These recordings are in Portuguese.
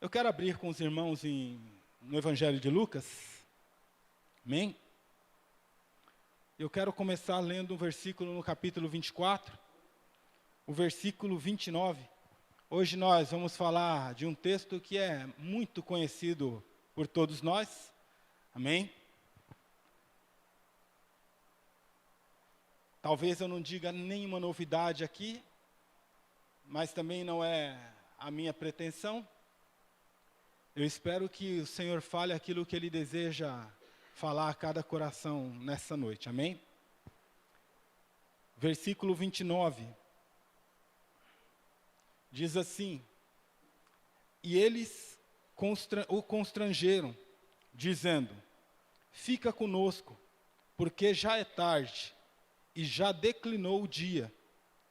Eu quero abrir com os irmãos no Evangelho de Lucas. Amém? Eu quero começar lendo um versículo no capítulo 24, o versículo 29. Hoje nós vamos falar de um texto que é muito conhecido por todos nós. Amém? Talvez eu não diga nenhuma novidade aqui, mas também não é a minha pretensão. Eu espero que o Senhor fale aquilo que Ele deseja falar a cada coração nessa noite, amém? Versículo 29, diz assim: E eles o constrangeram, dizendo: Fica conosco, porque já é tarde, e já declinou o dia,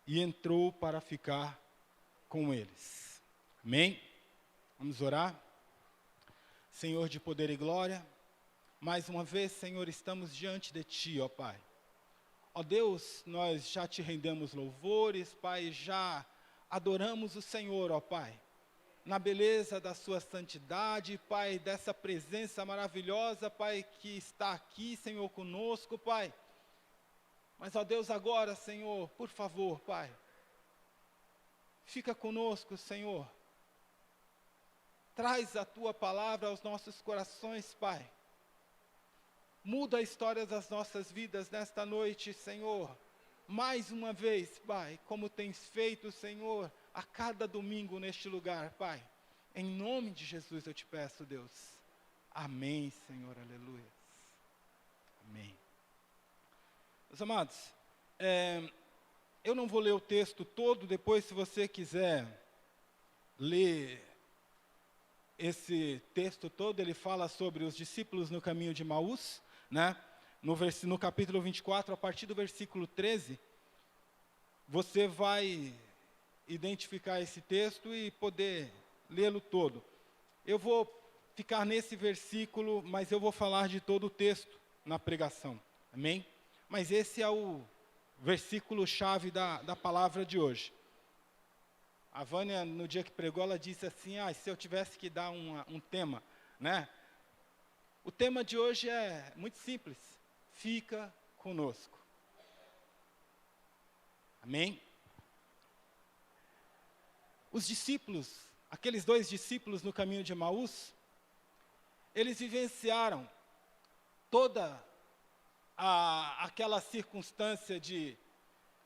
e entrou para ficar com eles. Amém? Vamos orar? Senhor de poder e glória, mais uma vez, Senhor, estamos diante de Ti, ó Pai. Ó Deus, nós já Te rendemos louvores, Pai, já adoramos o Senhor, ó Pai, na beleza da Sua santidade, Pai, dessa presença maravilhosa, Pai, que está aqui, Senhor, conosco, Pai. Mas, ó Deus, agora, Senhor, por favor, Pai, fica conosco, Senhor. Traz a Tua palavra aos nossos corações, Pai. Muda a história das nossas vidas nesta noite, Senhor. Mais uma vez, Pai, como tens feito, Senhor, a cada domingo neste lugar, Pai. Em nome de Jesus eu te peço, Deus. Amém, Senhor, aleluia. Amém. Meus amados, eu não vou ler o texto todo, depois se você quiser ler esse texto todo, ele fala sobre os discípulos no caminho de Emaús, né? No capítulo 24, a partir do versículo 13, você vai identificar esse texto e poder lê-lo todo. Eu vou ficar nesse versículo, mas eu vou falar de todo o texto na pregação, amém? Mas esse é o versículo-chave da palavra de hoje. A Vânia, no dia que pregou, ela disse assim, se eu tivesse que dar um tema, né? O tema de hoje é muito simples, fica conosco. Amém? Os discípulos, aqueles 2 discípulos no caminho de Emaús, eles vivenciaram toda aquela circunstância de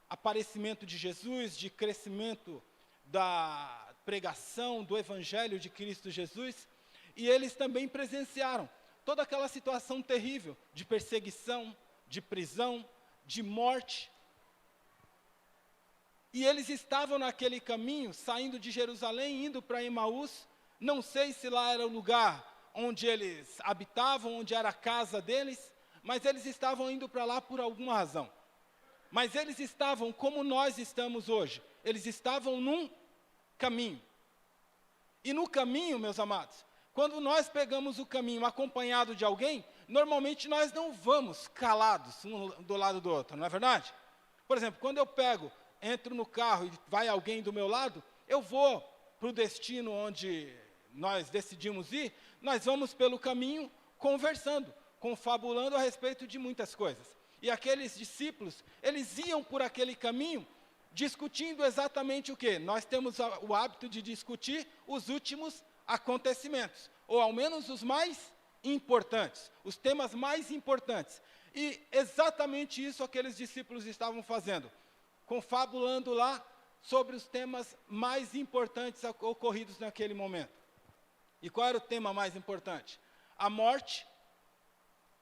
aparecimento de Jesus, de crescimento da pregação do Evangelho de Cristo Jesus, e eles também presenciaram toda aquela situação terrível de perseguição, de prisão, de morte. E eles estavam naquele caminho, saindo de Jerusalém, indo para Emaús. Não sei se lá era o lugar onde eles habitavam, onde era a casa deles, mas eles estavam indo para lá por alguma razão. Mas eles estavam como nós estamos hoje. Eles estavam num caminho. E no caminho, meus amados, quando nós pegamos o caminho acompanhado de alguém, normalmente nós não vamos calados um do lado do outro, não é verdade? Por exemplo, quando eu entro no carro e vai alguém do meu lado, eu vou para o destino onde nós decidimos ir, nós vamos pelo caminho conversando, confabulando a respeito de muitas coisas. E aqueles discípulos, eles iam por aquele caminho, discutindo exatamente o quê? Nós temos o hábito de discutir os últimos acontecimentos, ou ao menos os mais importantes, os temas mais importantes. E exatamente isso aqueles discípulos estavam fazendo, confabulando lá sobre os temas mais importantes ocorridos naquele momento. E qual era o tema mais importante? A morte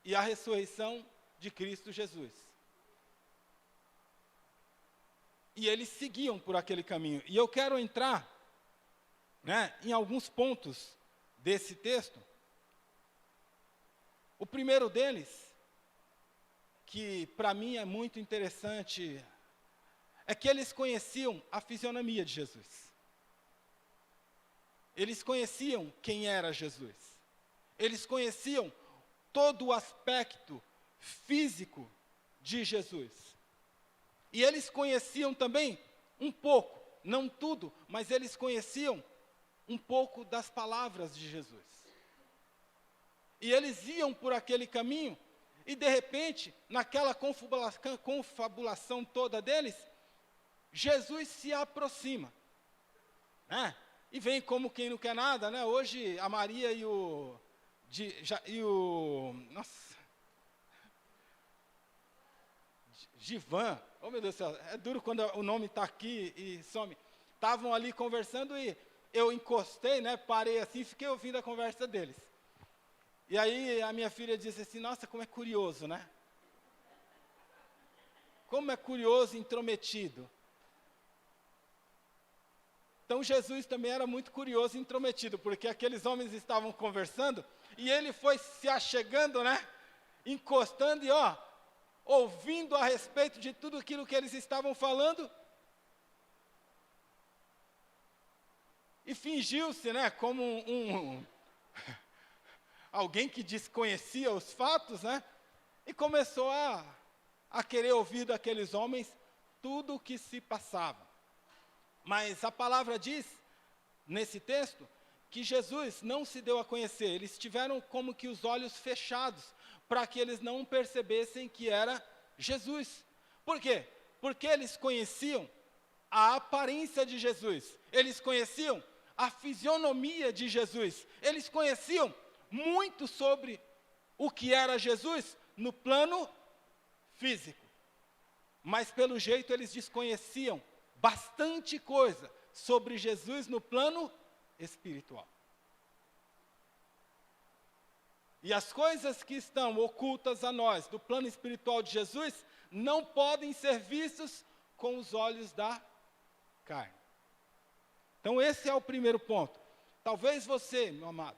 e a ressurreição de Cristo Jesus. E eles seguiam por aquele caminho. E eu quero entrar, em alguns pontos desse texto. O primeiro deles, que para mim é muito interessante, é que eles conheciam a fisionomia de Jesus. Eles conheciam quem era Jesus. Eles conheciam todo o aspecto físico de Jesus. E eles conheciam também um pouco, não tudo, mas eles conheciam um pouco das palavras de Jesus. E eles iam por aquele caminho, e de repente, naquela confabulação toda deles, Jesus se aproxima, né? E vem como quem não quer nada, né? Hoje a Maria e o Givan, oh meu Deus do céu, é duro quando o nome está aqui e some. Estavam ali conversando e eu encostei, né? Parei assim e fiquei ouvindo a conversa deles. E aí a minha filha disse assim, nossa, como é curioso, né? Como é curioso e intrometido. Então Jesus também era muito curioso e intrometido, porque aqueles homens estavam conversando, e ele foi se achegando, né? Encostando e ouvindo a respeito de tudo aquilo que eles estavam falando. E fingiu-se, né? Como alguém que desconhecia os fatos, né? E começou a querer ouvir daqueles homens tudo o que se passava. Mas a palavra diz, nesse texto, que Jesus não se deu a conhecer. Eles tiveram como que os olhos fechados, para que eles não percebessem que era Jesus. Por quê? Porque eles conheciam a aparência de Jesus. Eles conheciam a fisionomia de Jesus. Eles conheciam muito sobre o que era Jesus no plano físico. Mas pelo jeito eles desconheciam bastante coisa sobre Jesus no plano espiritual. E as coisas que estão ocultas a nós do plano espiritual de Jesus não podem ser vistas com os olhos da carne. Então esse é o primeiro ponto. Talvez você, meu amado,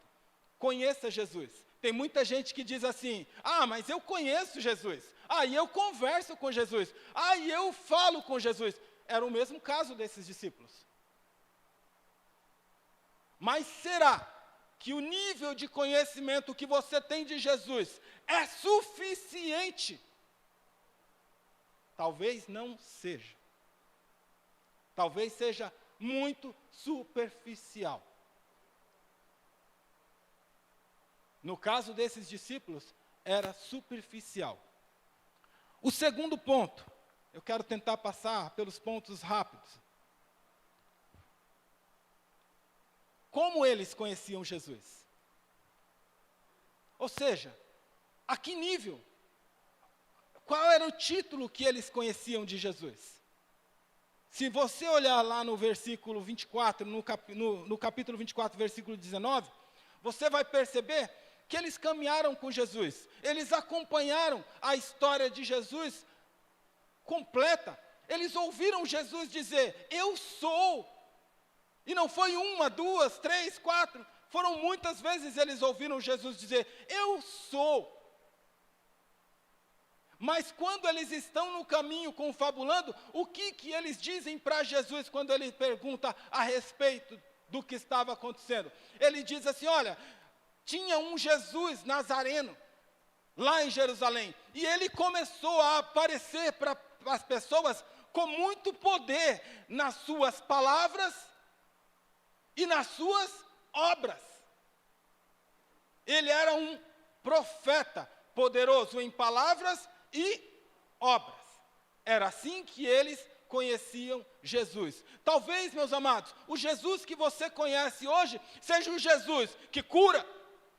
conheça Jesus. Tem muita gente que diz assim, mas eu conheço Jesus. E eu converso com Jesus. E eu falo com Jesus. Era o mesmo caso desses discípulos. Mas será que o nível de conhecimento que você tem de Jesus é suficiente? Talvez não seja. Talvez seja muito superficial. No caso desses discípulos, era superficial. O segundo ponto, eu quero tentar passar pelos pontos rápidos. Como eles conheciam Jesus? Ou seja, a que nível? Qual era o título que eles conheciam de Jesus? Se você olhar lá no versículo 24, no capítulo 24, versículo 19, você vai perceber que eles caminharam com Jesus. Eles acompanharam a história de Jesus completa. Eles ouviram Jesus dizer, eu sou. E não foi uma, duas, três, quatro. Foram muitas vezes eles ouviram Jesus dizer, eu sou. Mas quando eles estão no caminho confabulando, o que eles dizem para Jesus quando ele pergunta a respeito do que estava acontecendo? Ele diz assim, olha, tinha um Jesus Nazareno, lá em Jerusalém, e ele começou a aparecer para as pessoas com muito poder nas suas palavras e nas suas obras. Ele era um profeta poderoso em palavras e obras. Era assim que eles conheciam Jesus. Talvez, meus amados, o Jesus que você conhece hoje seja um Jesus que cura.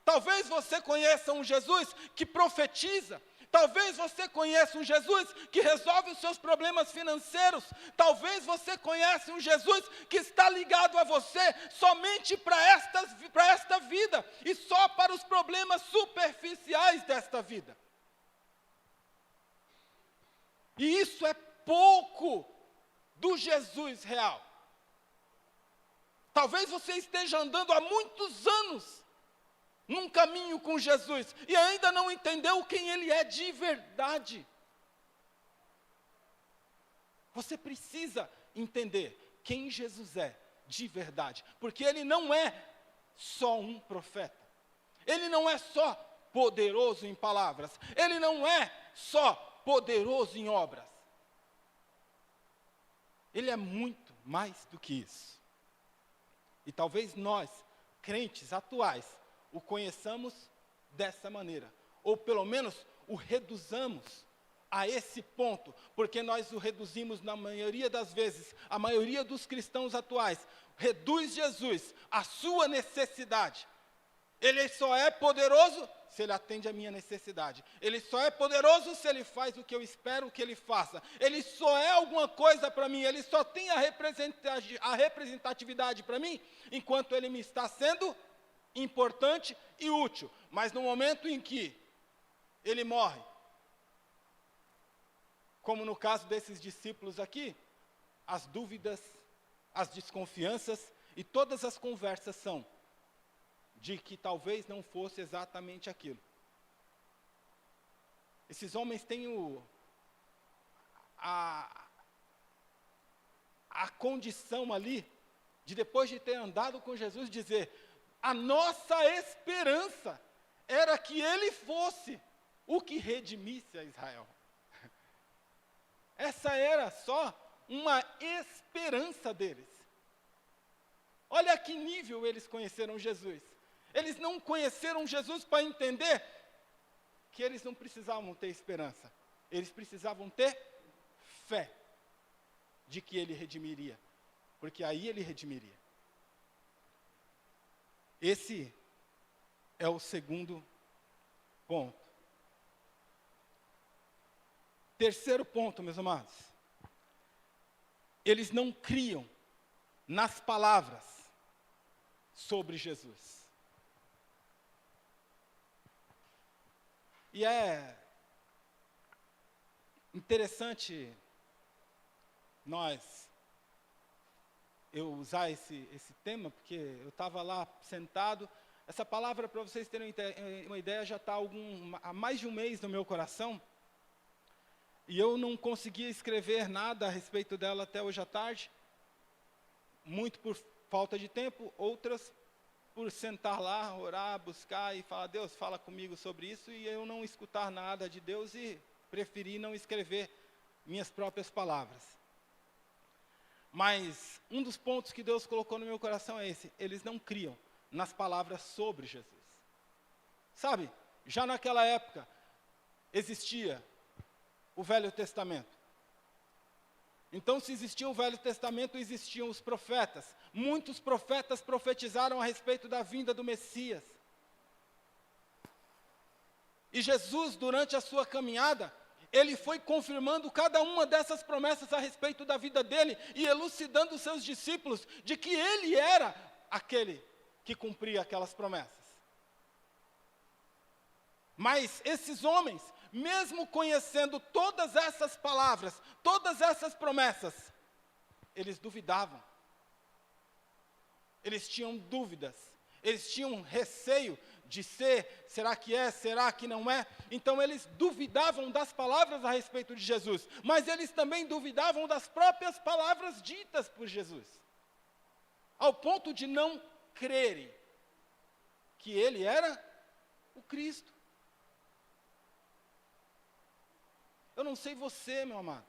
Talvez você conheça um Jesus que profetiza. Talvez você conheça um Jesus que resolve os seus problemas financeiros. Talvez você conheça um Jesus que está ligado a você somente para esta vida e só para os problemas superficiais desta vida. E isso é pouco do Jesus real. Talvez você esteja andando há muitos anos num caminho com Jesus e ainda não entendeu quem Ele é de verdade. Você precisa entender quem Jesus é de verdade, porque Ele não é só um profeta. Ele não é só poderoso em palavras. Ele não é só poderoso em obras. Ele é muito mais do que isso. E talvez nós, crentes atuais, o conheçamos dessa maneira. Ou pelo menos o reduzamos a esse ponto, porque nós o reduzimos na maioria das vezes, a maioria dos cristãos atuais, reduz Jesus à sua necessidade. Ele só é poderoso se ele atende à minha necessidade. Ele só é poderoso se ele faz o que eu espero que ele faça. Ele só é alguma coisa para mim, ele só tem a representatividade para mim, enquanto ele me está sendo importante e útil. Mas no momento em que ele morre, como no caso desses discípulos aqui, as dúvidas, as desconfianças e todas as conversas são de que talvez não fosse exatamente aquilo. Esses homens têm a condição ali, de depois de ter andado com Jesus, dizer, a nossa esperança era que ele fosse o que redimisse a Israel. Essa era só uma esperança deles. Olha a que nível eles conheceram Jesus. Eles não conheceram Jesus para entender que eles não precisavam ter esperança. Eles precisavam ter fé de que ele redimiria. Porque aí ele redimiria. Esse é o segundo ponto. Terceiro ponto, meus amados. Eles não criam nas palavras sobre Jesus. E é interessante eu usar esse tema, porque eu estava lá sentado. Essa palavra, para vocês terem uma ideia, já está há mais de um mês no meu coração. E eu não conseguia escrever nada a respeito dela até hoje à tarde. Muito por falta de tempo, outras por sentar lá, orar, buscar e falar, Deus, fala comigo sobre isso, e eu não escutar nada de Deus e preferi não escrever minhas próprias palavras. Mas um dos pontos que Deus colocou no meu coração é esse: eles não criam nas palavras sobre Jesus. Sabe, já naquela época existia o Velho Testamento. Então, se existia o Velho Testamento, existiam os profetas. Muitos profetas profetizaram a respeito da vinda do Messias. E Jesus, durante a sua caminhada, ele foi confirmando cada uma dessas promessas a respeito da vida dele e elucidando os seus discípulos de que ele era aquele que cumpria aquelas promessas. Mas esses homens, mesmo conhecendo todas essas palavras, todas essas promessas, eles duvidavam. Eles tinham dúvidas, eles tinham receio de será que é, será que não é? Então eles duvidavam das palavras a respeito de Jesus, mas eles também duvidavam das próprias palavras ditas por Jesus, ao ponto de não crerem que ele era o Cristo. Eu não sei você, meu amado,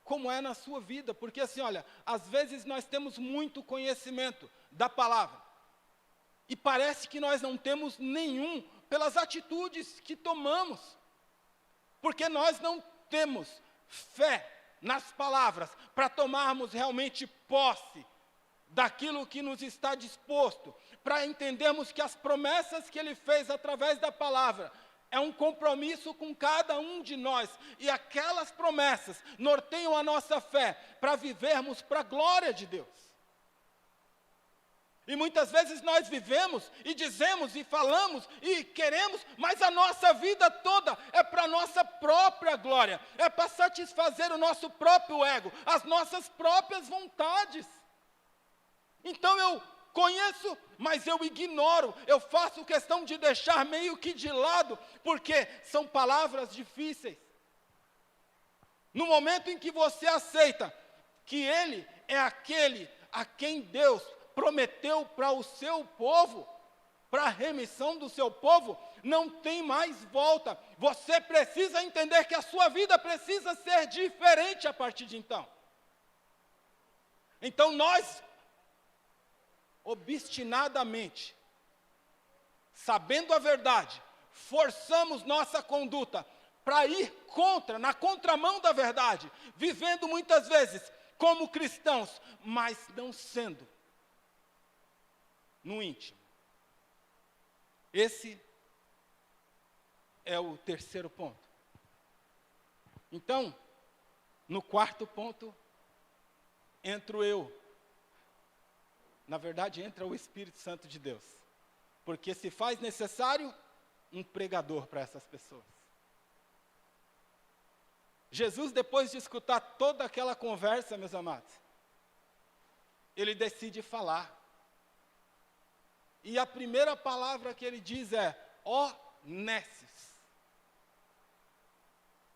como é na sua vida, porque assim, olha, às vezes nós temos muito conhecimento da palavra, e parece que nós não temos nenhum pelas atitudes que tomamos, porque nós não temos fé nas palavras para tomarmos realmente posse daquilo que nos está disposto, para entendermos que as promessas que ele fez através da palavra é um compromisso com cada um de nós, e aquelas promessas norteiam a nossa fé para vivermos para a glória de Deus. E muitas vezes nós vivemos e dizemos e falamos e queremos, mas a nossa vida toda é para a nossa própria glória, é para satisfazer o nosso próprio ego, as nossas próprias vontades. Então eu conheço, mas eu ignoro, eu faço questão de deixar meio que de lado, porque são palavras difíceis. No momento em que você aceita que ele é aquele a quem Deus prometeu para o seu povo, para a remissão do seu povo, não tem mais volta. Você precisa entender que a sua vida precisa ser diferente a partir de então. Então nós obstinadamente, sabendo a verdade, forçamos nossa conduta para ir na contramão da verdade, vivendo muitas vezes como cristãos, mas não sendo no íntimo. Esse é o terceiro ponto. Então, no quarto ponto, entro eu. Na verdade, entra o Espírito Santo de Deus. Porque se faz necessário um pregador para essas pessoas. Jesus, depois de escutar toda aquela conversa, meus amados, ele decide falar. E a primeira palavra que ele diz é, ó Nesses.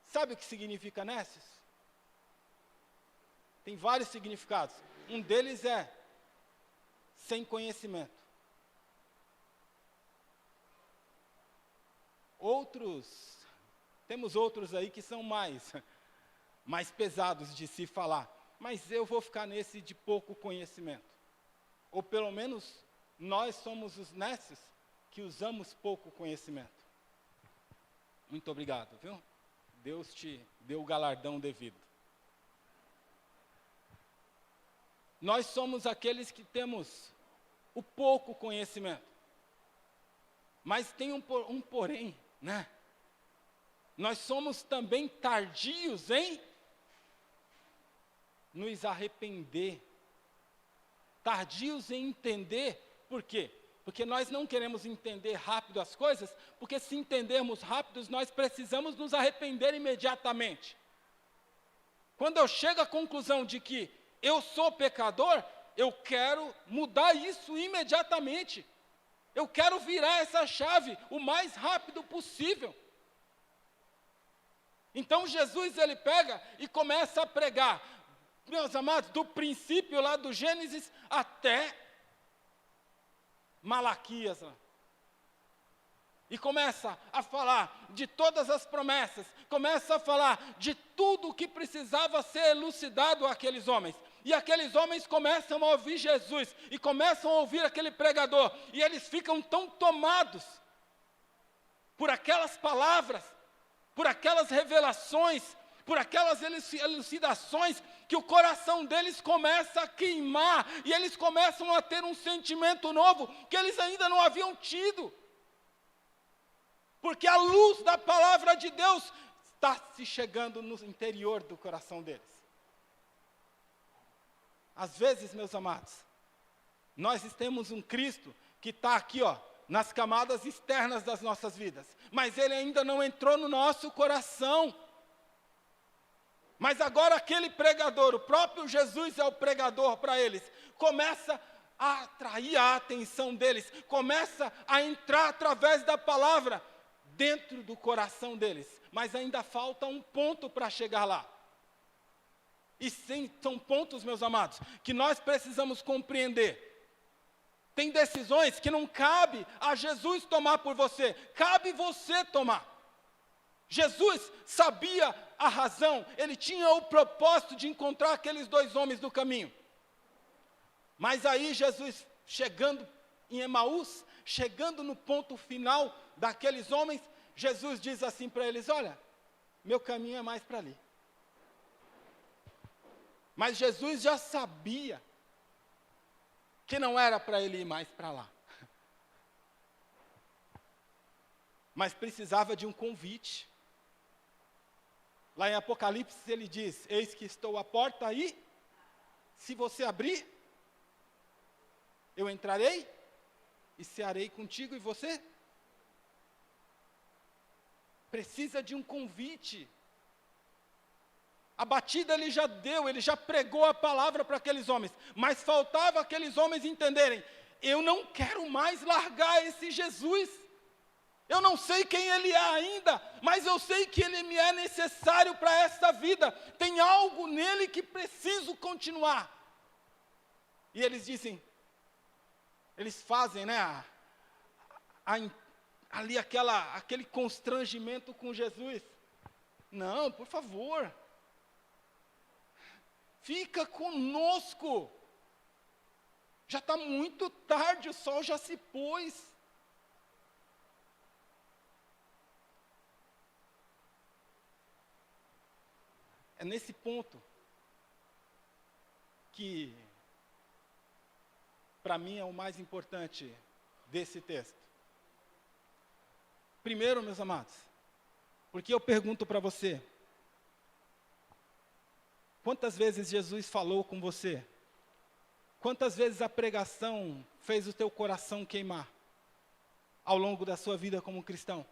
Sabe o que significa Nesses? Tem vários significados. Um deles é sem conhecimento. Temos outros aí que são mais pesados de se falar. Mas eu vou ficar nesse de pouco conhecimento. Ou pelo menos, nós somos os nesses que usamos pouco conhecimento. Muito obrigado, viu? Deus te deu o galardão devido. Nós somos aqueles que temos o pouco conhecimento. Mas tem um porém, né? Nós somos também tardios em nos arrepender. Tardios em entender. Por quê? Porque nós não queremos entender rápido as coisas, porque se entendermos rápido, nós precisamos nos arrepender imediatamente. Quando eu chego à conclusão de que eu sou pecador, eu quero mudar isso imediatamente. Eu quero virar essa chave o mais rápido possível. Então Jesus, ele pega e começa a pregar, meus amados, do princípio lá do Gênesis até Malaquias. E começa a falar de todas as promessas, começa a falar de tudo o que precisava ser elucidado àqueles homens. E aqueles homens começam a ouvir Jesus, e começam a ouvir aquele pregador, e eles ficam tão tomados por aquelas palavras, por aquelas revelações, por aquelas elucidações, que o coração deles começa a queimar, e eles começam a ter um sentimento novo, que eles ainda não haviam tido. Porque a luz da palavra de Deus está se chegando no interior do coração deles. Às vezes, meus amados, nós temos um Cristo que está aqui, nas camadas externas das nossas vidas, mas ele ainda não entrou no nosso coração. Mas agora aquele pregador, o próprio Jesus é o pregador para eles, começa a atrair a atenção deles, começa a entrar através da palavra dentro do coração deles, mas ainda falta um ponto para chegar lá. E sim, são pontos, meus amados, que nós precisamos compreender. Tem decisões que não cabe a Jesus tomar por você, cabe você tomar. Jesus sabia a razão, ele tinha o propósito de encontrar aqueles dois homens no caminho. Mas aí Jesus, chegando em Emaús, chegando no ponto final daqueles homens, Jesus diz assim para eles, olha, meu caminho é mais para ali. Mas Jesus já sabia que não era para ele ir mais para lá. Mas precisava de um convite. Lá em Apocalipse ele diz, eis que estou à porta aí, se você abrir, eu entrarei e cearei contigo e você. Precisa de um convite. A batida ele já deu, ele já pregou a palavra para aqueles homens, mas faltava aqueles homens entenderem, eu não quero mais largar esse Jesus, eu não sei quem ele é ainda, mas eu sei que ele me é necessário para esta vida, tem algo nele que preciso continuar. E eles dizem, eles fazem, ali aquele constrangimento com Jesus. Não, por favor, fica conosco. Já está muito tarde, o sol já se pôs. É nesse ponto que, para mim, é o mais importante desse texto. Primeiro, meus amados, porque eu pergunto para você, quantas vezes Jesus falou com você? Quantas vezes a pregação fez o teu coração queimar ao longo da sua vida como cristão?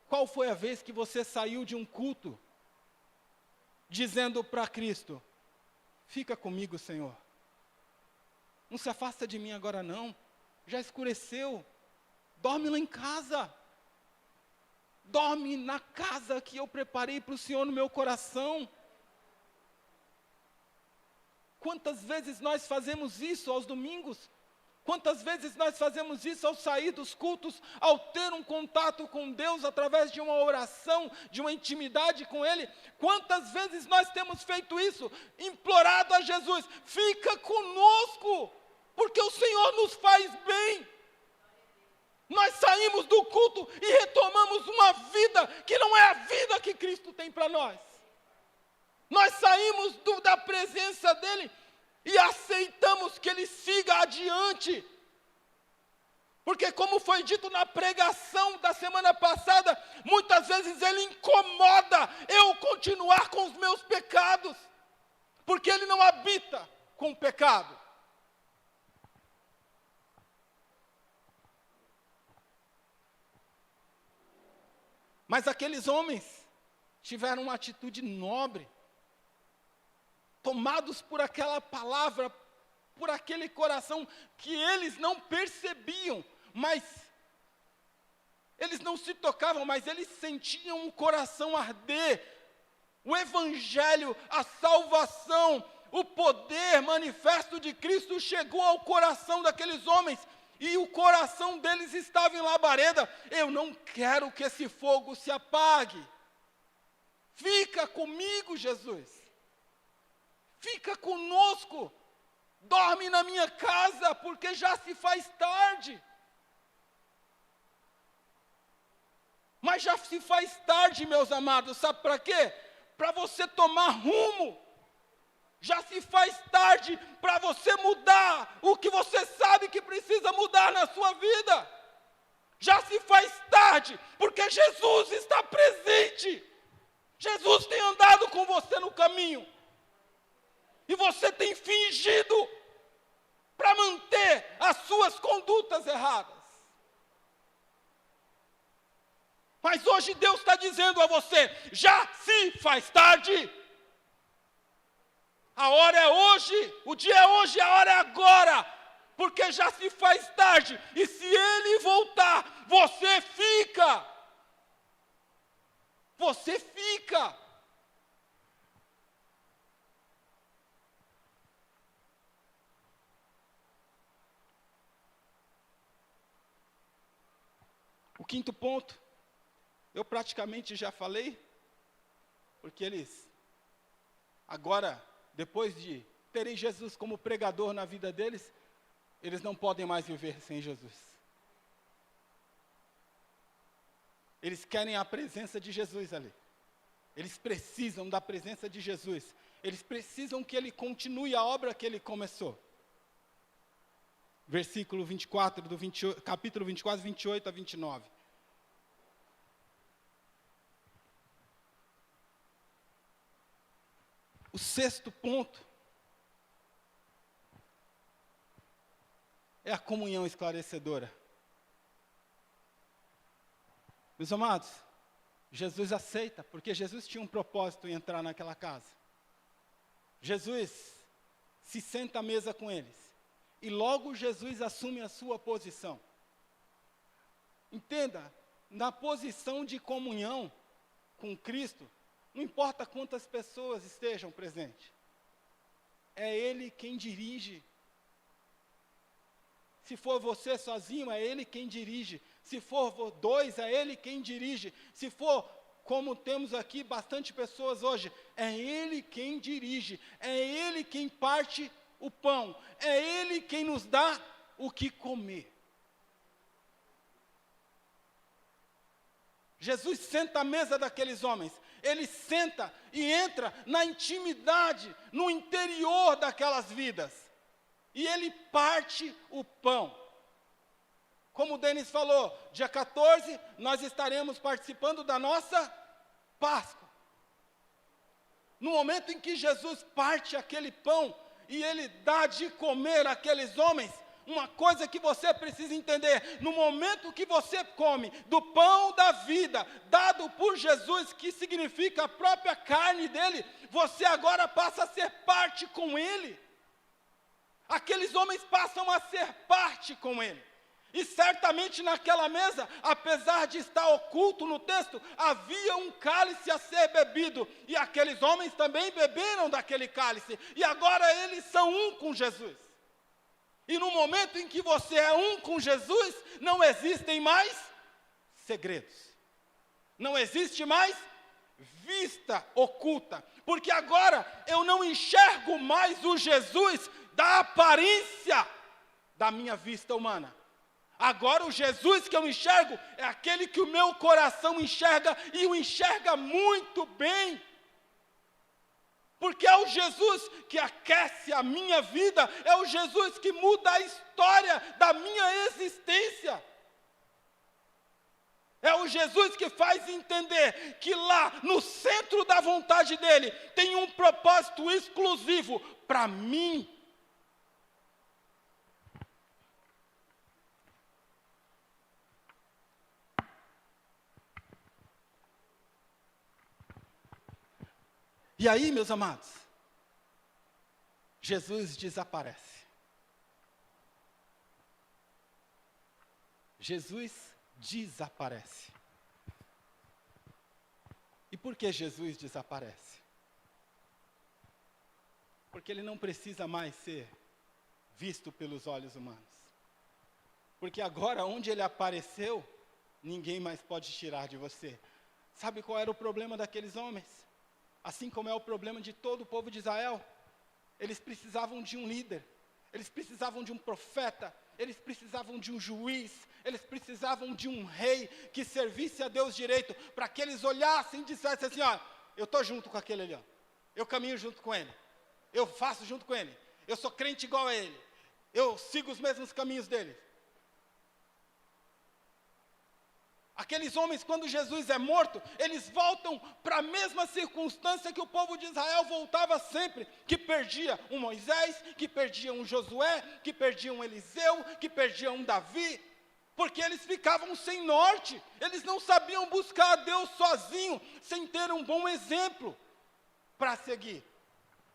Qual foi a vez que você saiu de um culto dizendo para Cristo: fica comigo, Senhor. Não se afasta de mim agora não. Já escureceu. Dorme lá em casa. Dorme na casa que eu preparei para o Senhor no meu coração. Quantas vezes nós fazemos isso aos domingos? Quantas vezes nós fazemos isso ao sair dos cultos, ao ter um contato com Deus através de uma oração, de uma intimidade com Ele? Quantas vezes nós temos feito isso, implorado a Jesus: fica conosco, porque o Senhor nos faz bem. Nós saímos do culto e retomamos uma vida que não é a vida que Cristo tem para nós. Nós saímos da presença dEle e aceitamos que Ele siga adiante. Porque, como foi dito na pregação da semana passada, muitas vezes Ele incomoda eu continuar com os meus pecados, porque Ele não habita com o pecado. Mas aqueles homens tiveram uma atitude nobre, tomados por aquela palavra, por aquele coração que eles não percebiam, mas eles não se tocavam, mas eles sentiam o coração arder. O evangelho, a salvação, o poder manifesto de Cristo chegou ao coração daqueles homens, e o coração deles estava em labareda. Eu não quero que esse fogo se apague. Fica comigo, Jesus. Fica conosco, dorme na minha casa, porque já se faz tarde. Mas já se faz tarde, meus amados, sabe para quê? Para você tomar rumo. Já se faz tarde para você mudar o que você sabe que precisa mudar na sua vida. Já se faz tarde, porque Jesus está presente. Jesus tem andado com você no caminho. E você tem fingido para manter as suas condutas erradas. Mas hoje Deus está dizendo a você: já se faz tarde. A hora é hoje, o dia é hoje, a hora é agora. Porque já se faz tarde. E se Ele voltar, você fica. Você fica. O quinto ponto, eu praticamente já falei, porque eles, agora, depois de terem Jesus como pregador na vida deles, eles não podem mais viver sem Jesus. Eles querem a presença de Jesus ali. Eles precisam da presença de Jesus. Eles precisam que Ele continue a obra que Ele começou. Versículo 24, capítulo 24, 28 a 29. O sexto ponto é a comunhão esclarecedora. Meus amados, Jesus aceita, porque Jesus tinha um propósito em entrar naquela casa. Jesus se senta à mesa com eles. E logo Jesus assume a sua posição. Entenda, na posição de comunhão com Cristo, não importa quantas pessoas estejam presentes, é Ele quem dirige. Se for você sozinho, é Ele quem dirige. Se for dois, é Ele quem dirige. Se for como temos aqui bastante pessoas hoje, é Ele quem dirige, é Ele quem parte o pão, é Ele quem nos dá o que comer. Jesus senta à mesa daqueles homens, Ele senta e entra na intimidade, no interior daquelas vidas, e Ele parte o pão. Como o Denis falou, dia 14, nós estaremos participando da nossa Páscoa. No momento em que Jesus parte aquele pão, e Ele dá de comer àqueles homens, uma coisa que você precisa entender, no momento que você come do pão da vida, dado por Jesus, que significa a própria carne dele, você agora passa a ser parte com Ele. Aqueles homens passam a ser parte com Ele. E certamente naquela mesa, apesar de estar oculto no texto, havia um cálice a ser bebido. E aqueles homens também beberam daquele cálice. E agora eles são um com Jesus. E no momento em que você é um com Jesus, não existem mais segredos. Não existe mais vista oculta. Porque agora eu não enxergo mais o Jesus da aparência da minha vista humana. Agora o Jesus que eu enxergo é aquele que o meu coração enxerga e o enxerga muito bem. Porque é o Jesus que aquece a minha vida, é o Jesus que muda a história da minha existência. É o Jesus que faz entender que lá no centro da vontade dele tem um propósito exclusivo para mim. E aí, meus amados, Jesus desaparece. Jesus desaparece. E por que Jesus desaparece? Porque ele não precisa mais ser visto pelos olhos humanos. Porque agora, onde ele apareceu, ninguém mais pode tirar de você. Sabe qual era o problema daqueles homens? Assim como é o problema de todo o povo de Israel, eles precisavam de um líder, eles precisavam de um profeta, eles precisavam de um juiz, eles precisavam de um rei que servisse a Deus direito, para que eles olhassem e dissessem assim, ó, eu estou junto com aquele ali, ó, eu caminho junto com ele, eu faço junto com ele, eu sou crente igual a ele, eu sigo os mesmos caminhos dele. Aqueles homens, quando Jesus é morto, eles voltam para a mesma circunstância que o povo de Israel voltava sempre, que perdia um Moisés, que perdia um Josué, que perdia um Eliseu, que perdia um Davi, porque eles ficavam sem norte, eles não sabiam buscar a Deus sozinho, sem ter um bom exemplo para seguir.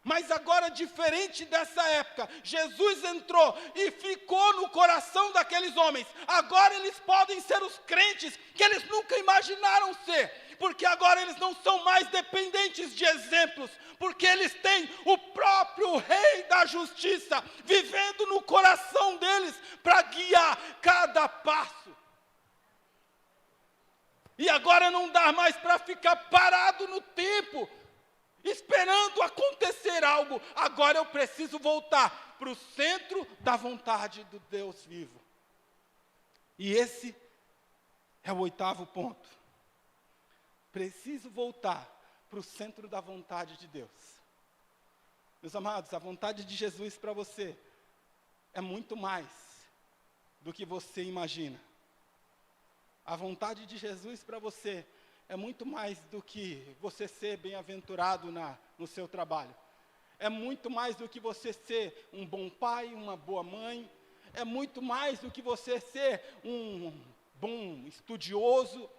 Mas agora, diferente dessa época, Jesus entrou e ficou no coração daqueles homens. Agora eles podem ser os crentes que eles nunca imaginaram ser, porque agora eles não são mais dependentes de exemplos, porque eles têm o próprio Rei da Justiça vivendo no coração deles para guiar cada passo. E agora não dá mais para ficar parado no tempo, esperando acontecer algo. Agora eu preciso voltar para o centro da vontade do Deus vivo. E esse é o 8º ponto. Preciso voltar para o centro da vontade de Deus. Meus amados, a vontade de Jesus para você é muito mais do que você imagina. A vontade de Jesus para você é muito mais do que você ser bem-aventurado no seu trabalho. É muito mais do que você ser um bom pai, uma boa mãe. É muito mais do que você ser um bom estudioso.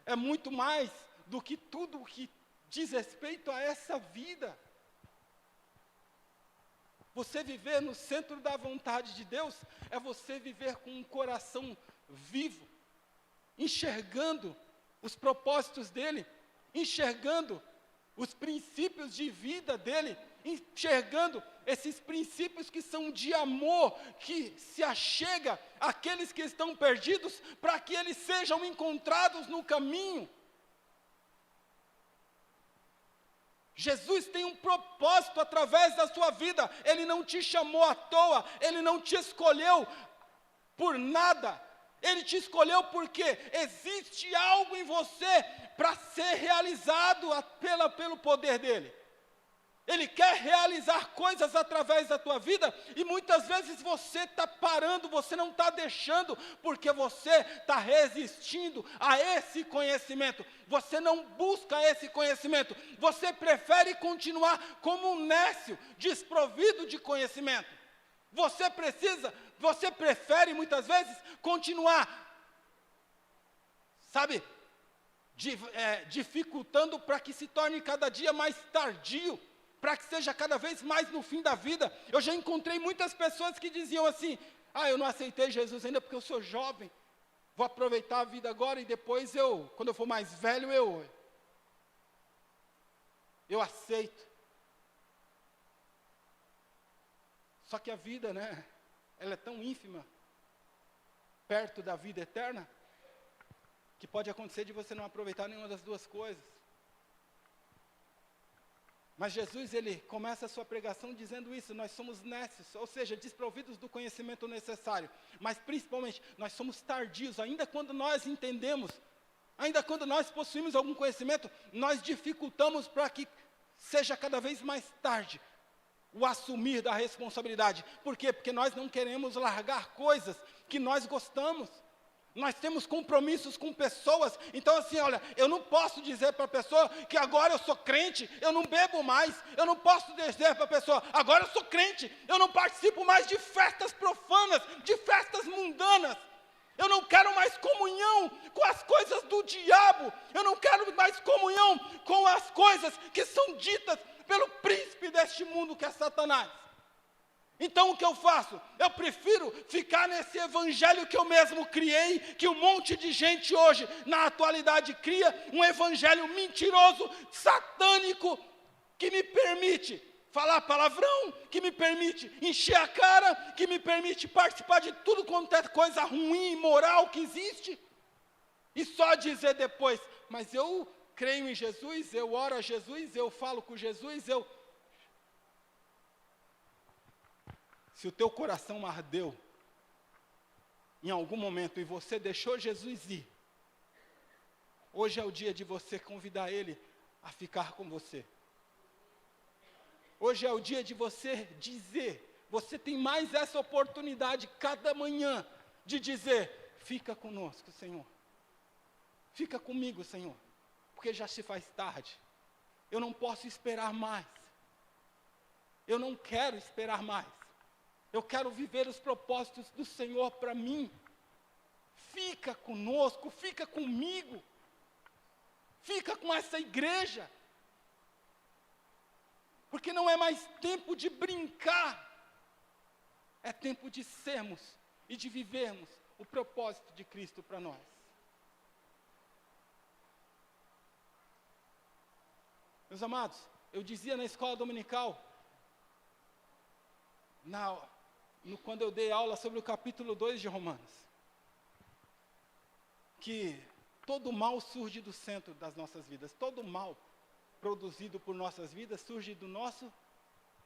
É muito mais do que tudo o que diz respeito a essa vida. Você viver no centro da vontade de Deus é você viver com um coração vivo, enxergando os propósitos dele, enxergando os princípios de vida dele, enxergando esses princípios que são de amor, que se achega àqueles que estão perdidos, para que eles sejam encontrados no caminho. Jesus tem um propósito através da sua vida. Ele não te chamou à toa, Ele não te escolheu por nada. Ele te escolheu porque existe algo em você para ser realizado pelo poder dEle. Ele quer realizar coisas através da tua vida, e muitas vezes você está parando, você não está deixando, porque você está resistindo a esse conhecimento, você não busca esse conhecimento, você prefere continuar como um nécio, desprovido de conhecimento. Você prefere muitas vezes continuar, dificultando para que se torne cada dia mais tardio, para que seja cada vez mais no fim da vida. Eu já encontrei muitas pessoas que diziam assim: eu não aceitei Jesus ainda porque eu sou jovem, vou aproveitar a vida agora e depois quando eu for mais velho, eu aceito. Só que a vida, ela é tão ínfima, perto da vida eterna, que pode acontecer de você não aproveitar nenhuma das duas coisas. Mas Jesus, Ele começa a sua pregação dizendo isso: nós somos nécios, ou seja, desprovidos do conhecimento necessário, mas principalmente, nós somos tardios, ainda quando nós entendemos, ainda quando nós possuímos algum conhecimento, nós dificultamos para que seja cada vez mais tarde o assumir da responsabilidade. Por quê? Porque nós não queremos largar coisas que nós gostamos. Nós temos compromissos com pessoas, então assim, olha, eu não posso dizer para a pessoa que agora eu sou crente, eu não bebo mais. Eu não posso dizer para a pessoa, agora eu sou crente, eu não participo mais de festas profanas, de festas mundanas. Eu não quero mais comunhão com as coisas do diabo, eu não quero mais comunhão com as coisas que são ditas pelo príncipe deste mundo, que é Satanás. Então o que eu faço? Eu prefiro ficar nesse evangelho que eu mesmo criei, que um monte de gente hoje, na atualidade, cria, um evangelho mentiroso, satânico, que me permite falar palavrão, que me permite encher a cara, que me permite participar de tudo quanto é coisa ruim e imoral que existe, e só dizer depois: mas eu creio em Jesus, eu oro a Jesus, eu falo com Jesus, Se o teu coração ardeu em algum momento e você deixou Jesus ir, hoje é o dia de você convidar Ele a ficar com você. Hoje é o dia de você dizer, você tem mais essa oportunidade cada manhã de dizer: fica conosco, Senhor. Fica comigo, Senhor, porque já se faz tarde. Eu não posso esperar mais. Eu não quero esperar mais. Eu quero viver os propósitos do Senhor para mim. Fica conosco, fica comigo. Fica com essa igreja. Porque não é mais tempo de brincar. É tempo de sermos e de vivermos o propósito de Cristo para nós. Meus amados, eu dizia na escola dominical, quando eu dei aula sobre o capítulo 2 de Romanos, que todo mal surge do centro das nossas vidas, todo mal produzido por nossas vidas surge do nosso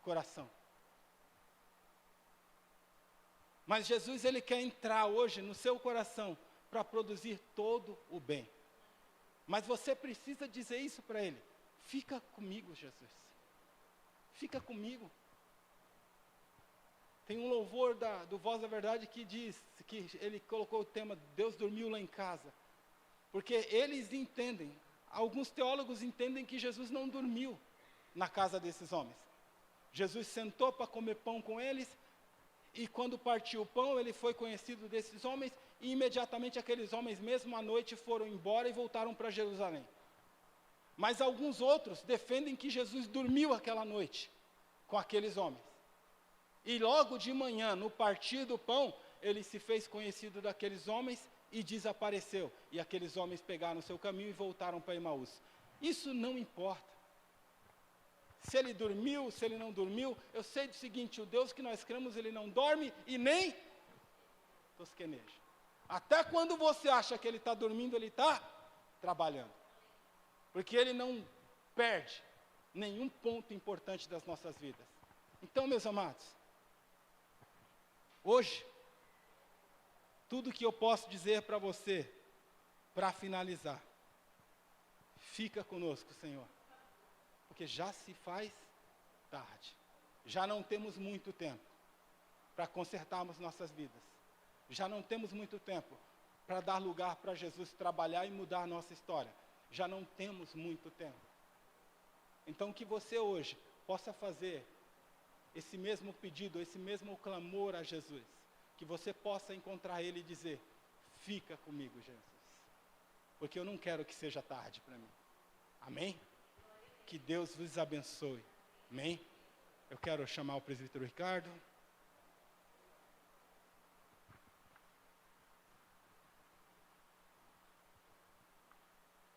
coração. Mas Jesus, Ele quer entrar hoje no seu coração para produzir todo o bem. Mas você precisa dizer isso para Ele: fica comigo, Jesus. Fica comigo. Tem um louvor do Voz da Verdade que diz, que ele colocou o tema Deus dormiu lá em casa. Porque eles entendem, alguns teólogos entendem que Jesus não dormiu na casa desses homens. Jesus sentou para comer pão com eles, e quando partiu o pão, ele foi conhecido desses homens, e imediatamente aqueles homens, mesmo à noite, foram embora e voltaram para Jerusalém. Mas alguns outros defendem que Jesus dormiu aquela noite com aqueles homens. E logo de manhã, no partir do pão, ele se fez conhecido daqueles homens e desapareceu. E aqueles homens pegaram o seu caminho e voltaram para Emaús. Isso não importa. Se ele dormiu, se ele não dormiu, eu sei do seguinte: o Deus que nós cremos, Ele não dorme e nem tosqueneja. Até quando você acha que Ele está dormindo, Ele está trabalhando. Porque Ele não perde, nenhum ponto importante das nossas vidas. Então, meus amados, hoje, tudo que eu posso dizer para você, para finalizar, fica conosco, Senhor, porque já se faz tarde, já não temos muito tempo para consertarmos nossas vidas, já não temos muito tempo para dar lugar para Jesus trabalhar e mudar a nossa história, já não temos muito tempo. Então que você hoje possa fazer esse mesmo pedido, esse mesmo clamor a Jesus, que você possa encontrar Ele e dizer, fica comigo, Jesus, porque eu não quero que seja tarde para mim. Amém? Que Deus vos abençoe. Amém? Eu quero chamar o presbítero Ricardo.